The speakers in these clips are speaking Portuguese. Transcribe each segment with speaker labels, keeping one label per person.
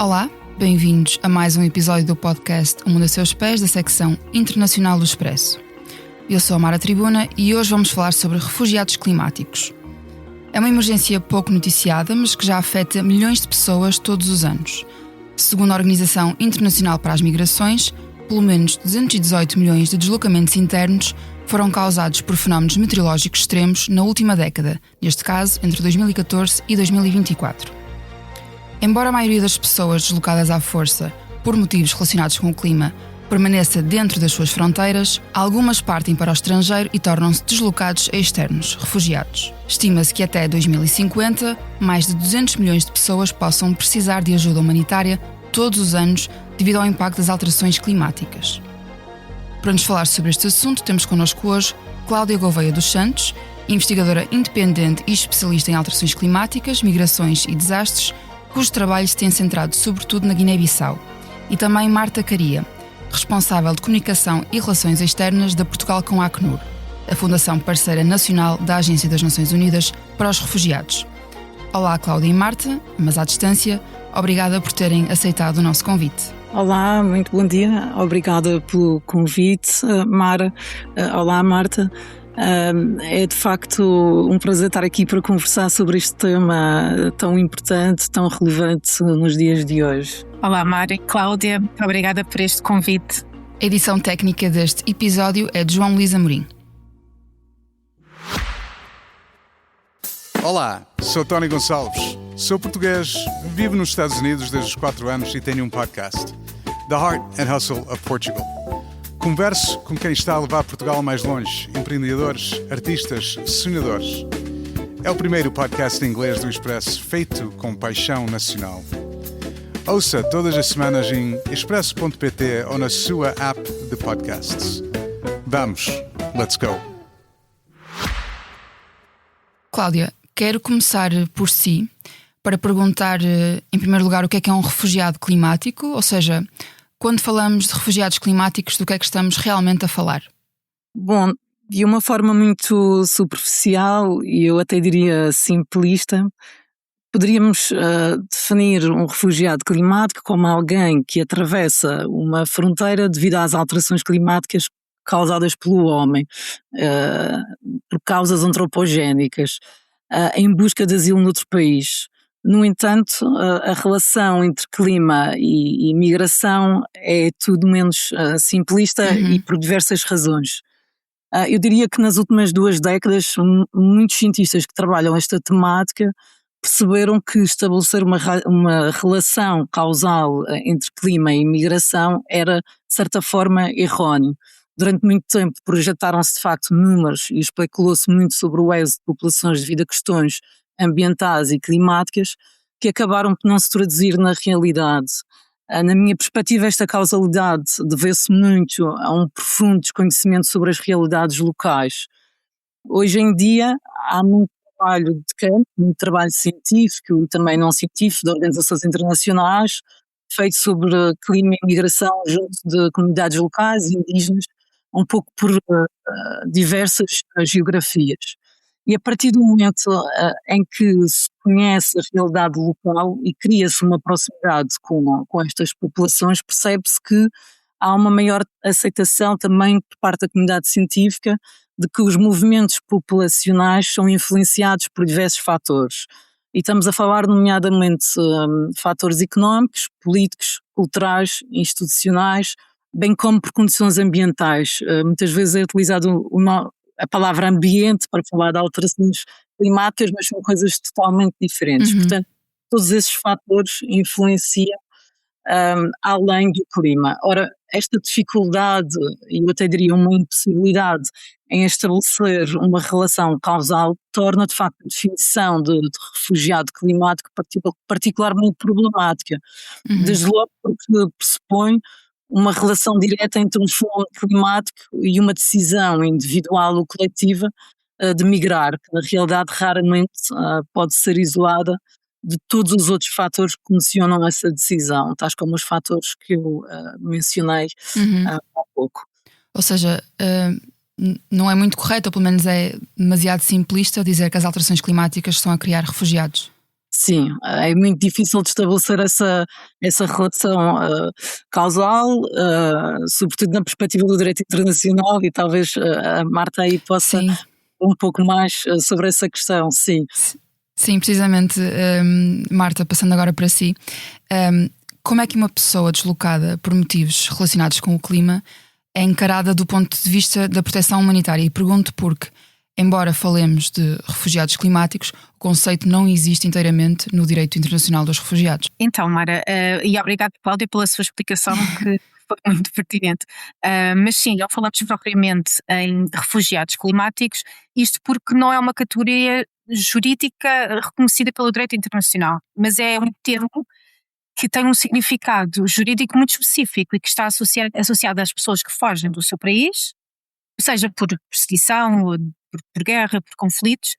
Speaker 1: Olá, bem-vindos a mais um episódio do podcast O Mundo a Seus Pés, da secção internacional do Expresso. Eu sou a Mara Tribuna e hoje vamos falar sobre refugiados climáticos. É uma emergência pouco noticiada, mas que já afeta milhões de pessoas todos os anos. Segundo a Organização Internacional para as Migrações, pelo menos 218 milhões de deslocamentos internos foram causados por fenómenos meteorológicos extremos na última década, neste caso entre 2014 e 2024. Embora a maioria das pessoas deslocadas à força, por motivos relacionados com o clima, permaneça dentro das suas fronteiras, algumas partem para o estrangeiro e tornam-se deslocados externos, refugiados. Estima-se que até 2050, mais de 200 milhões de pessoas possam precisar de ajuda humanitária todos os anos devido ao impacto das alterações climáticas. Para nos falar sobre este assunto, temos connosco hoje Cláudia Gouveia dos Santos, investigadora independente e especialista em alterações climáticas, migrações e desastres, cujo trabalho se tem centrado sobretudo na Guiné-Bissau, e também Marta Caria, responsável de comunicação e relações externas da Portugal com a Acnur, a Fundação Parceira Nacional da Agência das Nações Unidas para os Refugiados. Olá, Cláudia e Marta, mas à distância, obrigada por terem aceitado o nosso convite.
Speaker 2: Olá, muito bom dia. Obrigada pelo convite, Mara. Olá, Marta. É de facto um prazer estar aqui para conversar sobre este tema tão importante, tão relevante nos dias de hoje.
Speaker 3: Olá, Mara e Cláudia. Obrigada por este convite.
Speaker 1: A edição técnica deste episódio é de João Luís Amorim.
Speaker 4: Olá, sou Tony Gonçalves. Sou português, vivo nos Estados Unidos desde os 4 anos e tenho um podcast, The Heart and Hustle of Portugal. Converso com quem está a levar Portugal mais longe, empreendedores, artistas, sonhadores. É o primeiro podcast em inglês do Expresso feito com paixão nacional. Ouça todas as semanas em expresso.pt ou na sua app de podcasts. Vamos, let's go!
Speaker 1: Cláudia, quero começar por si, para perguntar, em primeiro lugar, o que é um refugiado climático, ou seja, quando falamos de refugiados climáticos, do que é que estamos realmente a falar?
Speaker 2: Bom, de uma forma muito superficial e eu até diria simplista, poderíamos definir um refugiado climático como alguém que atravessa uma fronteira devido às alterações climáticas causadas pelo homem, por causas antropogénicas, em busca de asilo noutro país. No entanto, a relação entre clima e migração é tudo menos simplista e por diversas razões. Eu diria que nas últimas 2 décadas, muitos cientistas que trabalham esta temática perceberam que estabelecer uma relação causal entre clima e migração era, de certa forma, erróneo. Durante muito tempo projetaram-se de facto números e especulou-se muito sobre o êxito de populações devido a questões ambientais e climáticas que acabaram por não se traduzir na realidade. Na minha perspectiva, esta causalidade deve-se muito a um profundo desconhecimento sobre as realidades locais. Hoje em dia há muito trabalho de campo, muito trabalho científico e também não científico de organizações internacionais feito sobre clima e migração junto de comunidades locais e indígenas, um pouco por diversas geografias. E a partir do momento em que se conhece a realidade local e cria-se uma proximidade com estas populações, percebe-se que há uma maior aceitação também por parte da comunidade científica de que os movimentos populacionais são influenciados por diversos fatores. E estamos a falar nomeadamente fatores económicos, políticos, culturais, institucionais, bem como por condições ambientais. Muitas vezes é utilizado a palavra ambiente para falar de alterações climáticas, mas são coisas totalmente diferentes. Portanto, todos esses fatores influenciam além do clima. Ora, esta dificuldade, e eu até diria uma impossibilidade em estabelecer uma relação causal, torna de facto a definição de refugiado climático particularmente problemática. Desde logo porque pressupõe uma relação direta entre um fenómeno climático e uma decisão individual ou coletiva de migrar, que na realidade raramente pode ser isolada de todos os outros fatores que condicionam essa decisão, tais como os fatores que eu mencionei há pouco.
Speaker 1: Ou seja, não é muito correto, ou pelo menos é demasiado simplista dizer que as alterações climáticas estão a criar refugiados.
Speaker 2: Sim, é muito difícil de estabelecer essa relação causal, sobretudo na perspectiva do direito internacional, e talvez a Marta aí possa
Speaker 1: Sim.
Speaker 2: um pouco mais sobre essa questão, sim.
Speaker 1: Sim, precisamente, Marta, passando agora para si, como é que uma pessoa deslocada por motivos relacionados com o clima é encarada do ponto de vista da proteção humanitária? E pergunto porque, embora falemos de refugiados climáticos, o conceito não existe inteiramente no direito internacional dos refugiados.
Speaker 3: Então, Mara, e obrigada, Cláudia, pela sua explicação, que foi muito pertinente. Mas sim, não falamos propriamente em refugiados climáticos, isto porque não é uma categoria jurídica reconhecida pelo direito internacional, mas é um termo que tem um significado jurídico muito específico e que está associado às pessoas que fogem do seu país, seja por perseguição, ou por guerra, por conflitos,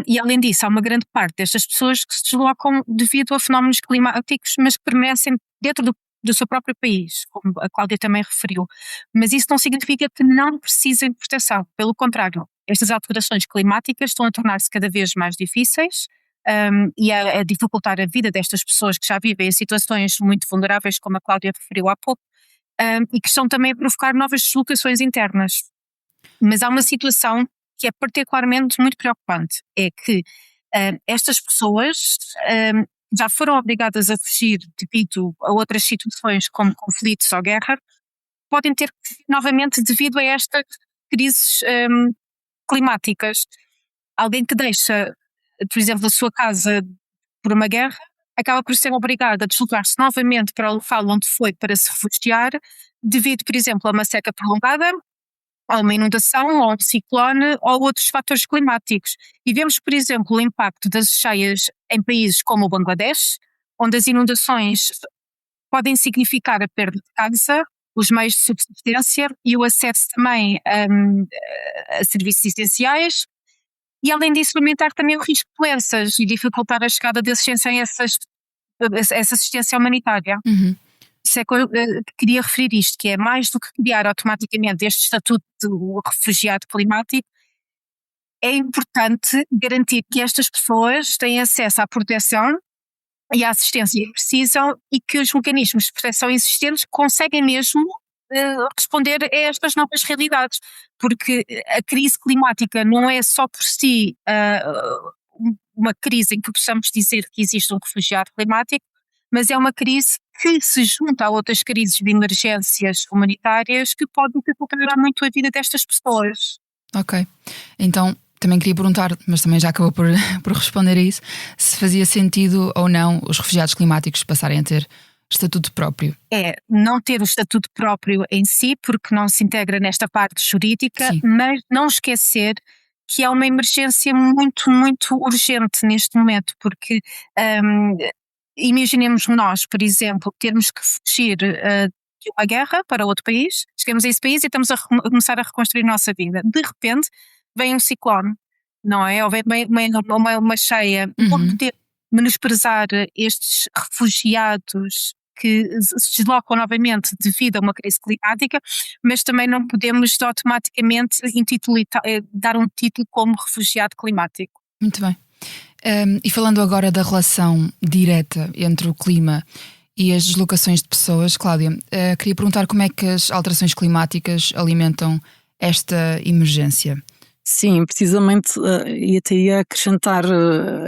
Speaker 3: e além disso há uma grande parte destas pessoas que se deslocam devido a fenómenos climáticos, mas que permanecem dentro do seu próprio país, como a Cláudia também referiu. Mas isso não significa que não precisem de proteção, pelo contrário, estas alterações climáticas estão a tornar-se cada vez mais difíceis, e a dificultar a vida destas pessoas que já vivem em situações muito vulneráveis, como a Cláudia referiu há pouco, e que estão também a provocar novas deslocações internas. Mas há uma situação que é particularmente muito preocupante, é que estas pessoas já foram obrigadas a fugir devido a outras situações como conflitos ou guerra, podem ter que fugir novamente devido a estas crises climáticas. Alguém que deixa, por exemplo, a sua casa por uma guerra, acaba por ser obrigado a deslocar-se novamente para o local onde foi para se refugiar, devido, por exemplo, a uma seca prolongada, a uma inundação, ou um ciclone, ou outros fatores climáticos. E vemos, por exemplo, o impacto das cheias em países como o Bangladesh, onde as inundações podem significar a perda de casa, os meios de subsistência e o acesso também a serviços essenciais, e além disso aumentar também o risco de doenças e dificultar a chegada de assistência a essa assistência humanitária.
Speaker 1: Uhum.
Speaker 3: Isso é que eu queria referir isto, que é mais do que criar automaticamente este estatuto de refugiado climático, é importante garantir que estas pessoas têm acesso à proteção e à assistência que precisam e que os mecanismos de proteção existentes conseguem mesmo responder a estas novas realidades, porque a crise climática não é só por si uma crise em que possamos dizer que existe um refugiado climático, mas é uma crise que se junta a outras crises de emergências humanitárias que podem dificultar muito a vida destas pessoas.
Speaker 1: Ok, então também queria perguntar, mas também já acabou por responder a isso, se fazia sentido ou não os refugiados climáticos passarem a ter estatuto próprio.
Speaker 3: É não ter o estatuto próprio em si, porque não se integra nesta parte jurídica,
Speaker 1: Sim.
Speaker 3: mas não esquecer que é uma emergência muito, muito urgente neste momento, porque imaginemos nós, por exemplo, termos que fugir de uma guerra para outro país, chegamos a esse país e estamos a começar a reconstruir a nossa vida. De repente vem um ciclone, não é? Ou vem uma cheia. Não podemos menosprezar estes refugiados que se deslocam novamente devido a uma crise climática, mas também não podemos automaticamente dar um título como refugiado climático.
Speaker 1: Muito bem. E falando agora da relação direta entre o clima e as deslocações de pessoas, Cláudia, queria perguntar como é que as alterações climáticas alimentam esta emergência.
Speaker 2: Sim, precisamente, e até ia acrescentar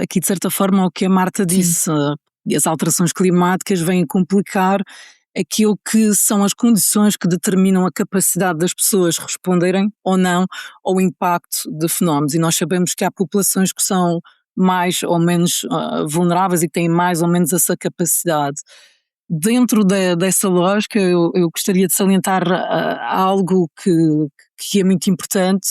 Speaker 2: aqui de certa forma o que a Marta disse. As alterações climáticas vêm complicar aquilo que são as condições que determinam a capacidade das pessoas responderem ou não ao impacto de fenómenos. E nós sabemos que há populações que são mais ou menos vulneráveis e que têm mais ou menos essa capacidade. Dentro dessa lógica, eu gostaria de salientar algo que é muito importante,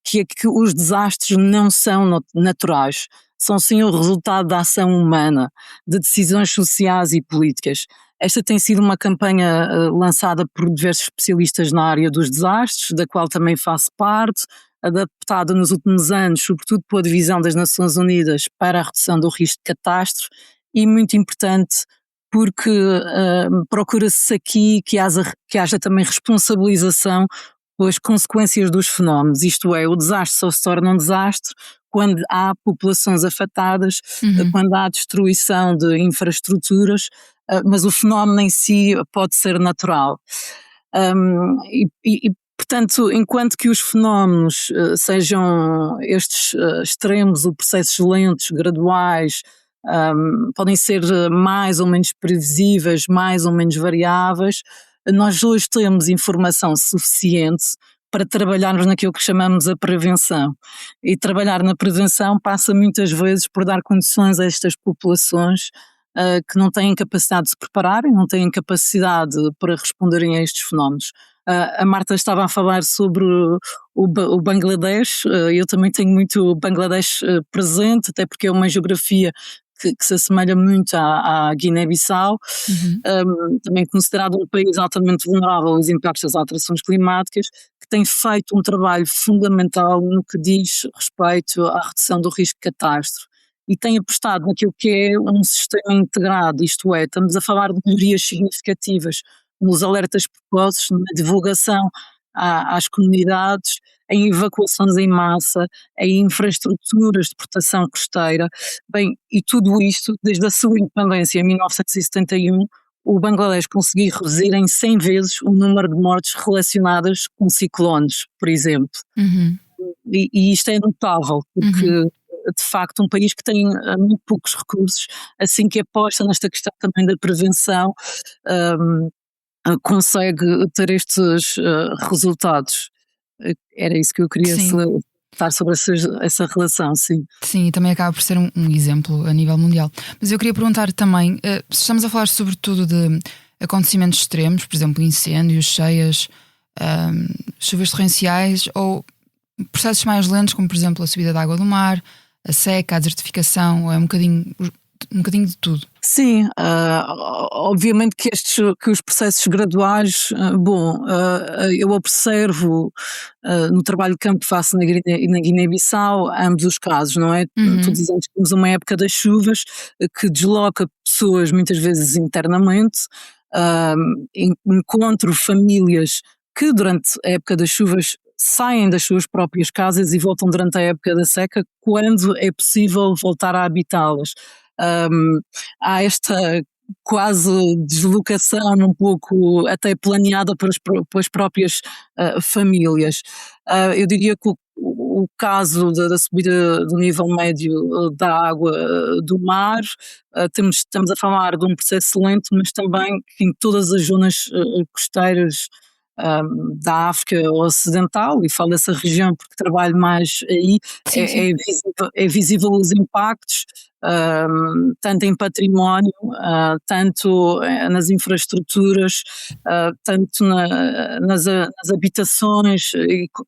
Speaker 2: que é que os desastres não são naturais, são sim o resultado da ação humana, de decisões sociais e políticas. Esta tem sido uma campanha lançada por diversos especialistas na área dos desastres, da qual também faço parte, adaptada nos últimos anos, sobretudo pela Divisão das Nações Unidas para a redução do risco de catástrofe, e muito importante porque procura-se aqui que haja também responsabilização pelas consequências dos fenómenos, isto é, o desastre só se torna um desastre quando há populações afetadas,
Speaker 1: Uhum.
Speaker 2: quando há destruição de infraestruturas, mas o fenómeno em si pode ser natural. Portanto, enquanto que os fenómenos sejam estes extremos, ou processos lentos, graduais, podem ser mais ou menos previsíveis, mais ou menos variáveis, nós hoje temos informação suficiente para trabalharmos naquilo que chamamos a prevenção. E trabalhar na prevenção passa muitas vezes por dar condições a estas populações que não têm capacidade de se prepararem, não têm capacidade para responderem a estes fenómenos. A Marta estava a falar sobre o Bangladesh, eu também tenho muito o Bangladesh presente, até porque é uma geografia que se assemelha muito à Guiné-Bissau, também considerado um país altamente vulnerável aos impactos das alterações climáticas, que tem feito um trabalho fundamental no que diz respeito à redução do risco de catástrofe. E tem apostado naquilo que é um sistema integrado, isto é, estamos a falar de melhorias significativas nos alertas precoces, na divulgação às comunidades, em evacuações em massa, em infraestruturas de proteção costeira. Bem, e tudo isto, desde a sua independência em 1971, o Bangladesh conseguiu reduzir em 100 vezes o número de mortes relacionadas com ciclones, por exemplo.
Speaker 1: Uhum.
Speaker 2: E isto é notável, porque de facto um país que tem muito poucos recursos, assim que aposta nesta questão também da prevenção, consegue ter estes resultados. Era isso que eu queria salientar sobre essa relação, sim.
Speaker 1: Sim, e também acaba por ser um exemplo a nível mundial. Mas eu queria perguntar também, se estamos a falar sobretudo de acontecimentos extremos, por exemplo, incêndios, cheias, chuvas torrenciais, ou processos mais lentos, como por exemplo a subida da água do mar, a seca, a desertificação, ou é um bocadinho de tudo.
Speaker 2: Sim, obviamente que os processos graduais, eu observo no trabalho de campo que faço na Guiné-Bissau ambos os casos, não é? Tu dizes que temos uma época das chuvas que desloca pessoas muitas vezes internamente, encontro famílias que durante a época das chuvas saem das suas próprias casas e voltam durante a época da seca, quando é possível voltar a habitá-las. Há esta quase deslocação um pouco até planeada pelas próprias famílias. Eu diria que o caso da subida do nível médio da água do mar, estamos a falar de um processo lento, mas também que em todas as zonas costeiras da África Ocidental, e falo dessa região porque trabalho mais aí, é visível os impactos, tanto em património, tanto nas infraestruturas, tanto nas habitações,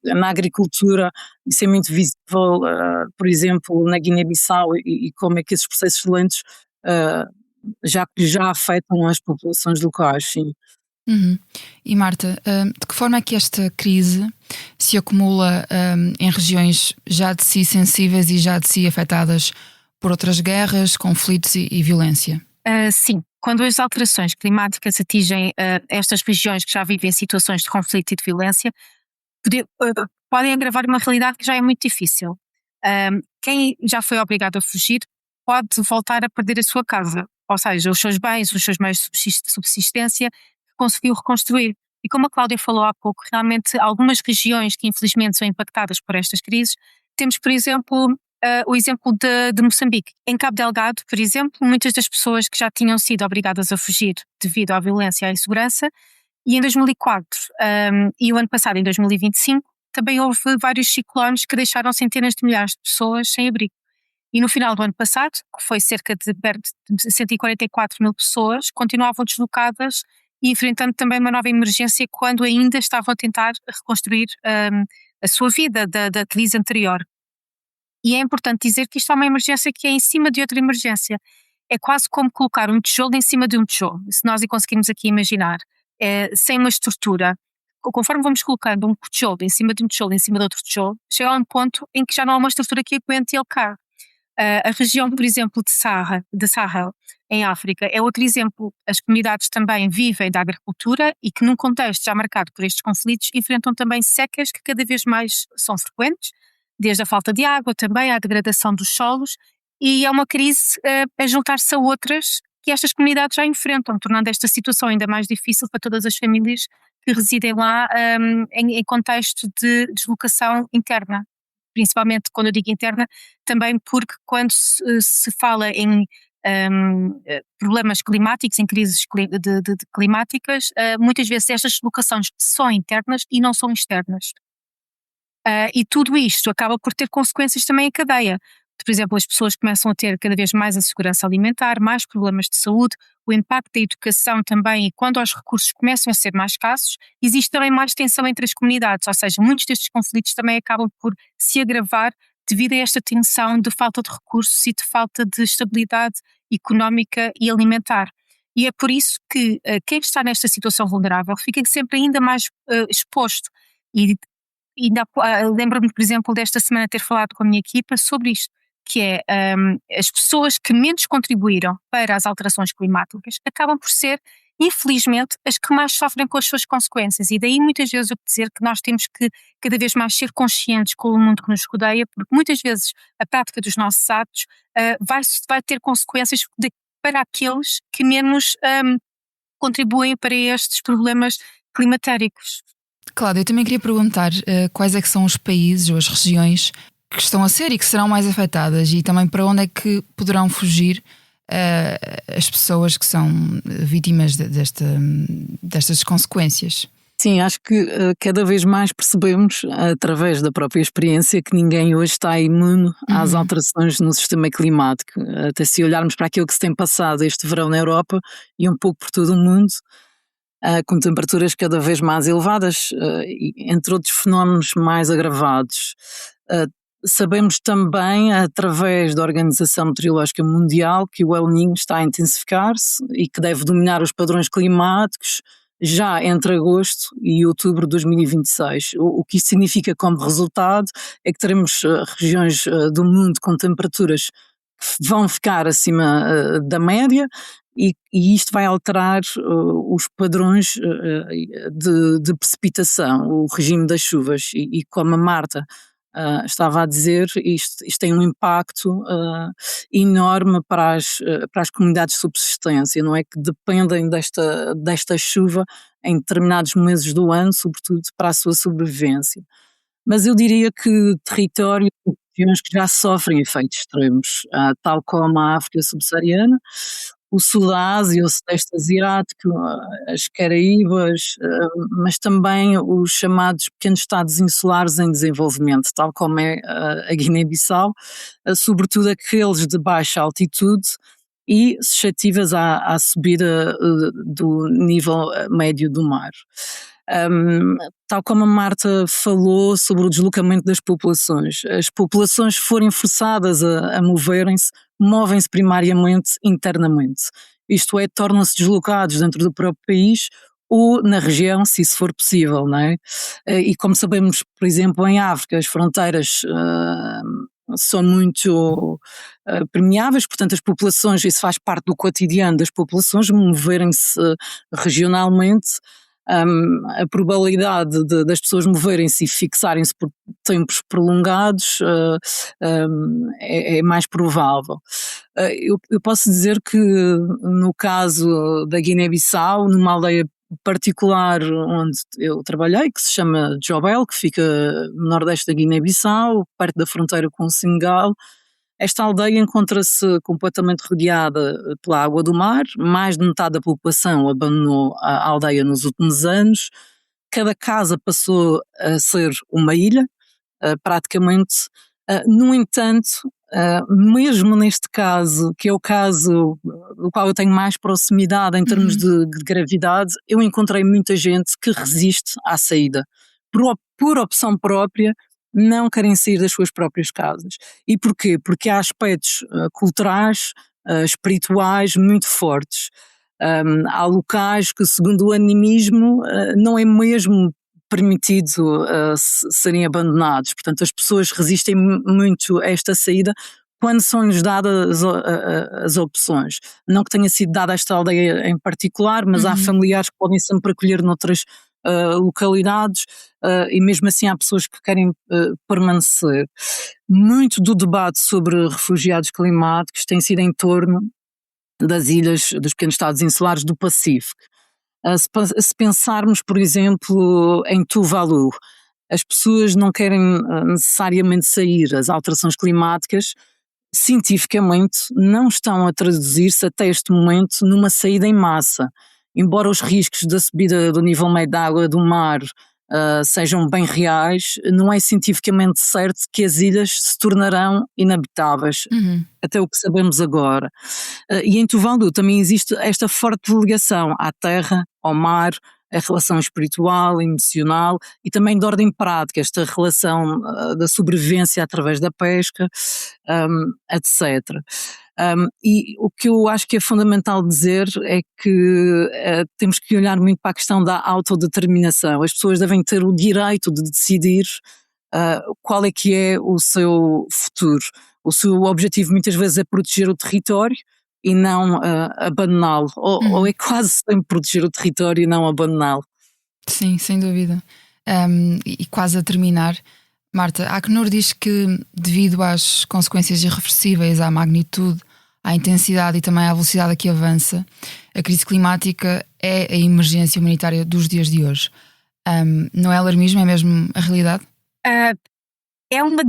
Speaker 2: na agricultura. Isso é muito visível, por exemplo, na Guiné-Bissau, e como é que esses processos lentos já afetam as populações locais, sim.
Speaker 1: E Marta, de que forma é que esta crise se acumula em regiões já de si sensíveis e já de si afetadas por outras guerras, conflitos e violência?
Speaker 3: Sim, quando as alterações climáticas atingem estas regiões que já vivem situações de conflito e de violência, podem agravar uma realidade que já é muito difícil. Quem já foi obrigado a fugir pode voltar a perder a sua casa, ou seja, os seus bens, os seus meios de subsistência, conseguiu reconstruir. E como a Cláudia falou há pouco, realmente algumas regiões que infelizmente são impactadas por estas crises, temos, por exemplo, o exemplo de Moçambique. Em Cabo Delgado, por exemplo, muitas das pessoas que já tinham sido obrigadas a fugir devido à violência e à insegurança, e em 2004 e o ano passado, em 2025, também houve vários ciclones que deixaram centenas de milhares de pessoas sem abrigo. E no final do ano passado, que foi cerca de 144 mil pessoas, continuavam deslocadas e enfrentando também uma nova emergência quando ainda estavam a tentar reconstruir a sua vida da crise anterior. E é importante dizer que isto é uma emergência que é em cima de outra emergência. É quase como colocar um tijolo em cima de um tijolo, se nós conseguimos aqui imaginar, sem uma estrutura. Conforme vamos colocando um tijolo em cima de um tijolo, em cima de outro tijolo, chega a um ponto em que já não há uma estrutura que aguente e ele cai. A região, por exemplo, de Sahel, em África, é outro exemplo. As comunidades também vivem da agricultura e que, num contexto já marcado por estes conflitos, enfrentam também secas que cada vez mais são frequentes, desde a falta de água também, à degradação dos solos, e é uma crise a juntar-se a outras que estas comunidades já enfrentam, tornando esta situação ainda mais difícil para todas as famílias que residem lá em contexto de deslocação interna. Principalmente quando eu digo interna, também porque quando se fala em problemas climáticos, em crises climáticas, muitas vezes estas deslocações são internas e não são externas. E tudo isto acaba por ter consequências também em cadeia. Por exemplo, as pessoas começam a ter cada vez mais insegurança alimentar, mais problemas de saúde, o impacto da educação também, e quando os recursos começam a ser mais escassos, existe também mais tensão entre as comunidades, ou seja, muitos destes conflitos também acabam por se agravar devido a esta tensão de falta de recursos e de falta de estabilidade económica e alimentar. E é por isso que quem está nesta situação vulnerável fica sempre ainda mais exposto. E lembro-me, por exemplo, desta semana ter falado com a minha equipa sobre isto, que é as pessoas que menos contribuíram para as alterações climáticas acabam por ser, infelizmente, as que mais sofrem com as suas consequências, e daí muitas vezes eu dizer que nós temos que cada vez mais ser conscientes com o mundo que nos rodeia, porque muitas vezes a prática dos nossos atos vai ter consequências para aqueles que menos contribuem para estes problemas climatéricos.
Speaker 1: Cláudia, eu também queria perguntar quais é que são os países ou as regiões que estão a ser e que serão mais afetadas, e também para onde é que poderão fugir as pessoas que são vítimas destas consequências.
Speaker 2: Sim, acho que cada vez mais percebemos, através da própria experiência, que ninguém hoje está imune às alterações no sistema climático. Até se olharmos para aquilo que se tem passado este verão na Europa e um pouco por todo o mundo, com temperaturas cada vez mais elevadas, entre outros fenómenos mais agravados. Sabemos também, através da Organização Meteorológica Mundial, que o El Niño está a intensificar-se e que deve dominar os padrões climáticos já entre agosto e outubro de 2026. O que isso significa como resultado é que teremos regiões do mundo com temperaturas que vão ficar acima da média, e isto vai alterar os padrões de precipitação, o regime das chuvas, e como a Marta estava a dizer, isto tem um impacto enorme para as comunidades de subsistência, não é? Que dependem desta chuva em determinados meses do ano, sobretudo para a sua sobrevivência. Mas eu diria que territórios, regiões que já sofrem efeitos extremos, tal como a África subsaariana, o sul da Ásia, o Sudeste Asiático, as Caraíbas, mas também os chamados pequenos estados insulares em desenvolvimento, tal como é a Guiné-Bissau, sobretudo aqueles de baixa altitude e suscetíveis à subida do nível médio do mar. Tal como a Marta falou sobre o deslocamento das populações, as populações forem forçadas a moverem-se, movem-se primariamente internamente, isto é, tornam-se deslocados dentro do próprio país ou na região, se isso for possível, não é? E como sabemos, por exemplo, em África, as fronteiras são muito permeáveis, portanto as populações, isso faz parte do cotidiano das populações, moverem-se regionalmente. A probabilidade das pessoas moverem-se e fixarem-se por tempos prolongados é mais provável. Eu posso dizer que no caso da Guiné-Bissau, numa aldeia particular onde eu trabalhei, que se chama Jobel, que fica no nordeste da Guiné-Bissau, perto da fronteira com o Senegal, esta aldeia encontra-se completamente rodeada pela água do mar, mais de metade da população abandonou a aldeia nos últimos anos, cada casa passou a ser uma ilha, praticamente. No entanto, mesmo neste caso, que é o caso do qual eu tenho mais proximidade em termos de gravidade, eu encontrei muita gente que resiste à saída, por opção própria. Não querem sair das suas próprias casas. E porquê? Porque há aspectos culturais, espirituais muito fortes. Há locais que, segundo o animismo, não é mesmo permitido serem abandonados. Portanto, as pessoas resistem muito a esta saída quando são-lhes dadas as opções. Não que tenha sido dada esta aldeia em particular, mas há familiares que podem sempre acolher noutras localidades, e mesmo assim há pessoas que querem permanecer. Muito do debate sobre refugiados climáticos tem sido em torno das ilhas, dos pequenos estados insulares do Pacífico. Se pensarmos, por exemplo, em Tuvalu, as pessoas não querem necessariamente sair. As alterações climáticas, cientificamente, não estão a traduzir-se até este momento numa saída em massa. Embora os riscos da subida do nível médio da água do mar sejam bem reais, não é cientificamente certo que as ilhas se tornarão inabitáveis, até o que sabemos agora. E em Tuvalu também existe esta forte ligação à terra, ao mar, a relação espiritual, emocional e também de ordem prática, esta relação da sobrevivência através da pesca, etc. E o que eu acho que é fundamental dizer é que temos que olhar muito para a questão da autodeterminação. As pessoas devem ter o direito de decidir qual é que é o seu futuro. O seu objetivo muitas vezes é proteger o território e não abandoná-lo, ou é quase sempre proteger o território e não abandoná-lo.
Speaker 1: Sim, sem dúvida. E quase a terminar, Marta, a Acnur diz que devido às consequências irreversíveis, à magnitude, à intensidade e também à velocidade a que avança, a crise climática é a emergência humanitária dos dias de hoje. Não é alarmismo, é mesmo a realidade?
Speaker 3: É uma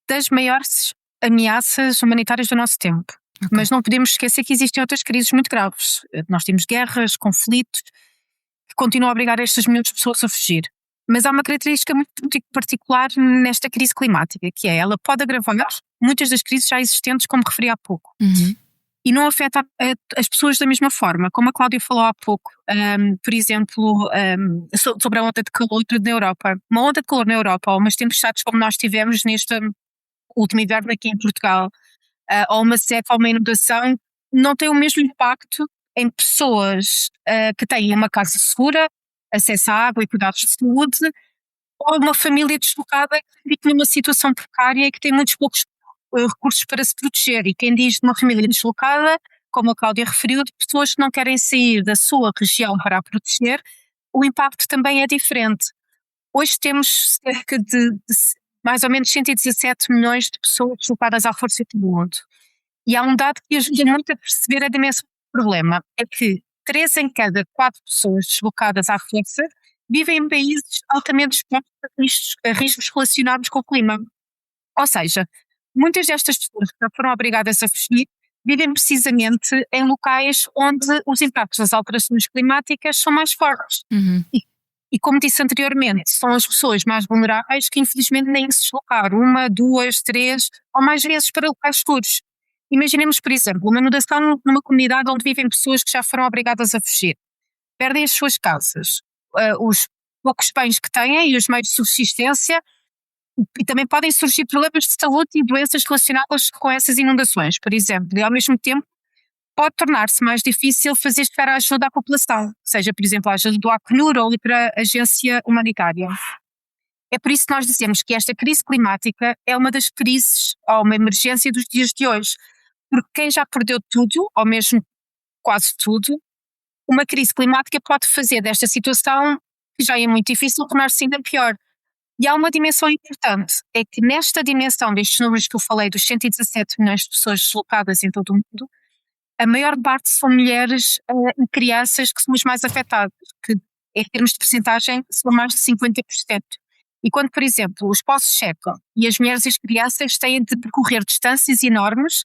Speaker 3: das maiores ameaças humanitárias do nosso tempo. Okay. Mas não podemos esquecer que existem outras crises muito graves. Nós temos guerras, conflitos, que continuam a obrigar estas milhões de pessoas a fugir. Mas há uma característica muito particular nesta crise climática, que é, ela pode agravar muitas das crises já existentes, como referi há pouco. E não afeta as pessoas da mesma forma, como a Cláudia falou há pouco. Por exemplo, sobre a onda de calor na Europa. Uma onda de calor na Europa, ou umas tempestades como nós tivemos neste último inverno aqui em Portugal, ou uma seca ou uma inundação, não tem o mesmo impacto em pessoas que têm uma casa segura, acesso à água e cuidados de saúde, ou uma família deslocada que vive numa situação precária e que tem muitos poucos recursos para se proteger. E quem diz de uma família deslocada, como a Cláudia referiu, de pessoas que não querem sair da sua região para a proteger, o impacto também é diferente. Hoje temos cerca de mais ou menos 117 milhões de pessoas deslocadas à força do mundo. E há um dado que ajuda muito a perceber a dimensão do problema, é que 3 em cada 4 pessoas deslocadas à força vivem em países altamente expostos a riscos relacionados com o clima. Ou seja, muitas destas pessoas que foram obrigadas a fugir vivem precisamente em locais onde os impactos das alterações climáticas são mais fortes. E como disse anteriormente, são as pessoas mais vulneráveis que infelizmente nem se deslocaram 1, 2, 3 ou mais vezes para locais seguros. Imaginemos, por exemplo, uma inundação numa comunidade onde vivem pessoas que já foram obrigadas a fugir. Perdem as suas casas, os poucos bens que têm e os meios de subsistência, e também podem surgir problemas de saúde e doenças relacionadas com essas inundações, por exemplo. E ao mesmo tempo pode tornar-se mais difícil fazer chegar a ajuda à população, seja, por exemplo, a ajuda do Acnur ou outra agência humanitária. É por isso que nós dizemos que esta crise climática é uma das crises ou uma emergência dos dias de hoje, porque quem já perdeu tudo, ou mesmo quase tudo, uma crise climática pode fazer desta situação, que já é muito difícil, tornar-se ainda pior. E há uma dimensão importante, é que nesta dimensão destes números que eu falei, dos 117 milhões de pessoas deslocadas em todo o mundo, a maior parte são mulheres e crianças que são os mais afetados, que em termos de percentagem são mais de 50%. E quando, por exemplo, os poços secam e as mulheres e as crianças têm de percorrer distâncias enormes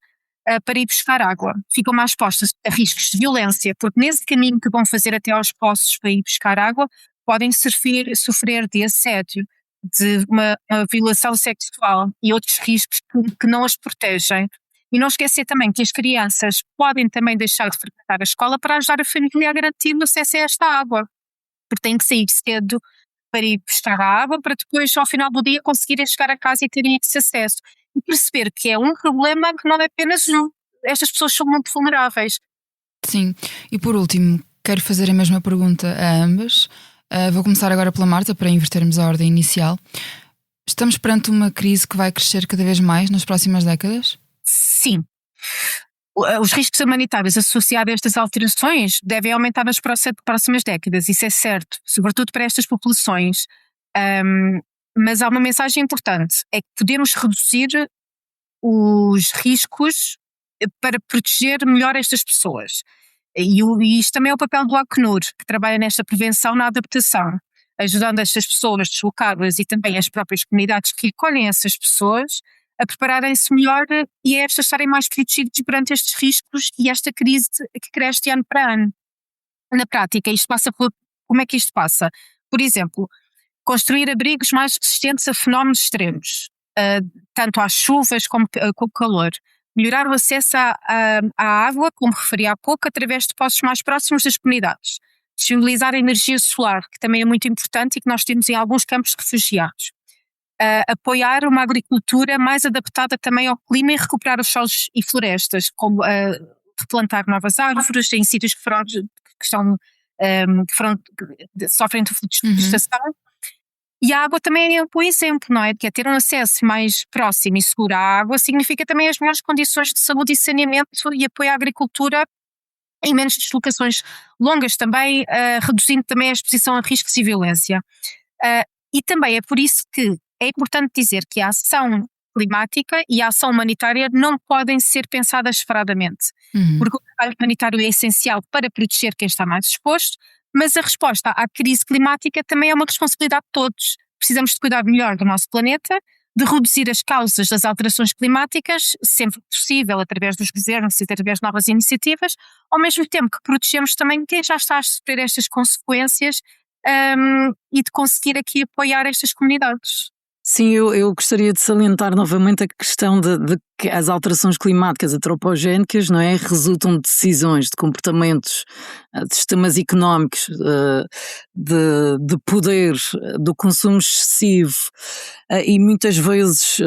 Speaker 3: para ir buscar água, ficam mais expostas a riscos de violência, porque nesse caminho que vão fazer até aos poços para ir buscar água, podem sofrer de assédio, de uma violação sexual e outros riscos que não as protegem. E não esquecer também que as crianças podem também deixar de frequentar a escola para ajudar a família a garantir o acesso a esta água, porque têm que sair cedo para ir buscar a água, para depois, ao final do dia, conseguirem chegar a casa e terem esse acesso. E perceber que é um problema que não é apenas um. Estas pessoas são muito vulneráveis.
Speaker 1: Sim, e por último, quero fazer a mesma pergunta a ambas. Vou começar agora pela Marta, para invertermos a ordem inicial. Estamos perante uma crise que vai crescer cada vez mais nas próximas décadas?
Speaker 3: Sim. os riscos humanitários associados a estas alterações devem aumentar nas próximas décadas, isso é certo, sobretudo para estas populações. Mas há uma mensagem importante, é que podemos reduzir os riscos para proteger melhor estas pessoas. E isto também é o papel do Acnur, que trabalha nesta prevenção na adaptação, ajudando estas pessoas deslocadas e também as próprias comunidades que acolhem essas pessoas a prepararem-se melhor e a estas estarem mais protegidos perante estes riscos e esta crise que cresce de ano para ano. Na prática, isto passa como é que isto passa? Por exemplo, construir abrigos mais resistentes a fenómenos extremos, tanto às chuvas como com o calor. Melhorar o acesso à água, como referi há pouco, através de poços mais próximos das comunidades. Disponibilizar a energia solar, que também é muito importante e que nós temos em alguns campos de refugiados. Apoiar uma agricultura mais adaptada também ao clima e recuperar os solos e florestas, como replantar novas árvores em sítios que sofrem de florestação. E a água também é um bom exemplo, não é? Que é ter um acesso mais próximo e seguro à água significa também as melhores condições de saúde e saneamento e apoio à agricultura em menos deslocações longas também, reduzindo também a exposição a riscos e violência. E também é por isso que é importante dizer que a ação climática e a ação humanitária não podem ser pensadas separadamente, porque o trabalho humanitário é essencial para proteger quem está mais exposto, mas a resposta à crise climática também é uma responsabilidade de todos. Precisamos de cuidar melhor do nosso planeta, de reduzir as causas das alterações climáticas, sempre que possível, através dos governos e através de novas iniciativas, ao mesmo tempo que protegemos também quem já está a sofrer estas consequências e de conseguir aqui apoiar estas comunidades.
Speaker 2: Sim, eu gostaria de salientar novamente a questão de que as alterações climáticas antropogénicas, não é, resultam de decisões, de comportamentos, de sistemas económicos, de poder, do consumo excessivo, e muitas vezes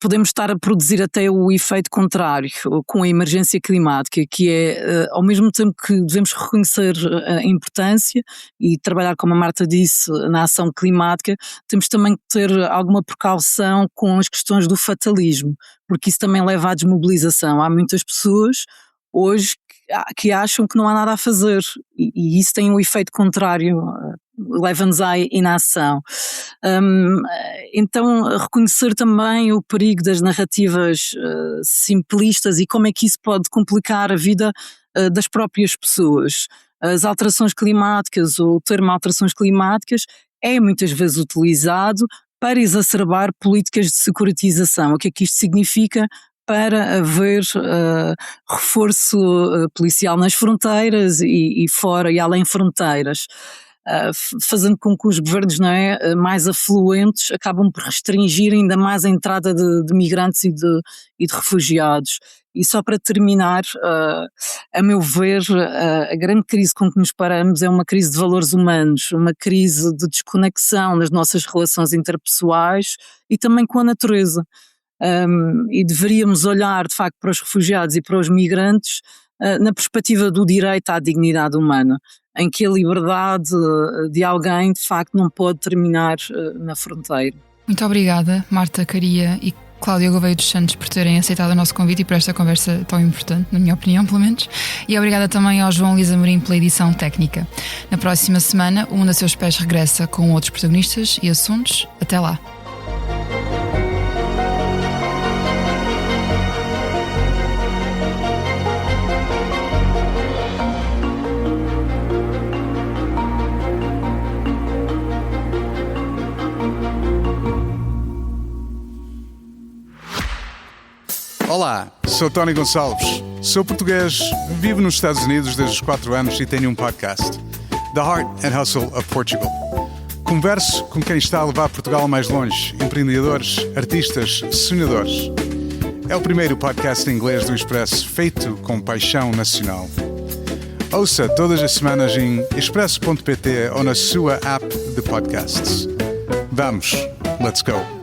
Speaker 2: podemos estar a produzir até o efeito contrário com a emergência climática, que é, ao mesmo tempo que devemos reconhecer a importância e trabalhar, como a Marta disse, na ação climática, temos também que ter alguma precaução com as questões do fatalismo, porque isso também leva à desmobilização. Há muitas pessoas hoje que acham que não há nada a fazer e isso tem um efeito contrário, leva-nos à inação. Então, reconhecer também o perigo das narrativas simplistas e como é que isso pode complicar a vida das próprias pessoas. As alterações climáticas, ou o termo alterações climáticas, é muitas vezes utilizado para exacerbar políticas de securitização. O que é que isto significa? Para haver reforço policial nas fronteiras e fora e além fronteiras, fazendo com que os governos, não é, mais afluentes acabam por restringir ainda mais a entrada de migrantes e de refugiados. E só para terminar, a meu ver, a grande crise com que nos paramos é uma crise de valores humanos, uma crise de desconexão nas nossas relações interpessoais e também com a natureza. E deveríamos olhar de facto para os refugiados e para os migrantes na perspectiva do direito à dignidade humana, em que a liberdade de alguém de facto não pode terminar na fronteira.
Speaker 1: Muito obrigada, Marta Caria e Cláudia Gouveia dos Santos, por terem aceitado o nosso convite e por esta conversa tão importante, na minha opinião pelo menos, e obrigada também ao João Luís Amorim pela edição técnica. Na próxima semana, o Mundo a Seus Pés regressa com outros protagonistas e assuntos. Até lá!
Speaker 4: Olá, sou Tony Gonçalves, sou português, vivo nos Estados Unidos desde os 4 anos e tenho um podcast, The Heart and Hustle of Portugal. Converso com quem está a levar Portugal mais longe, empreendedores, artistas, sonhadores. É o primeiro podcast em inglês do Expresso feito com paixão nacional. Ouça todas as semanas em expresso.pt ou na sua app de podcasts. Vamos, let's go!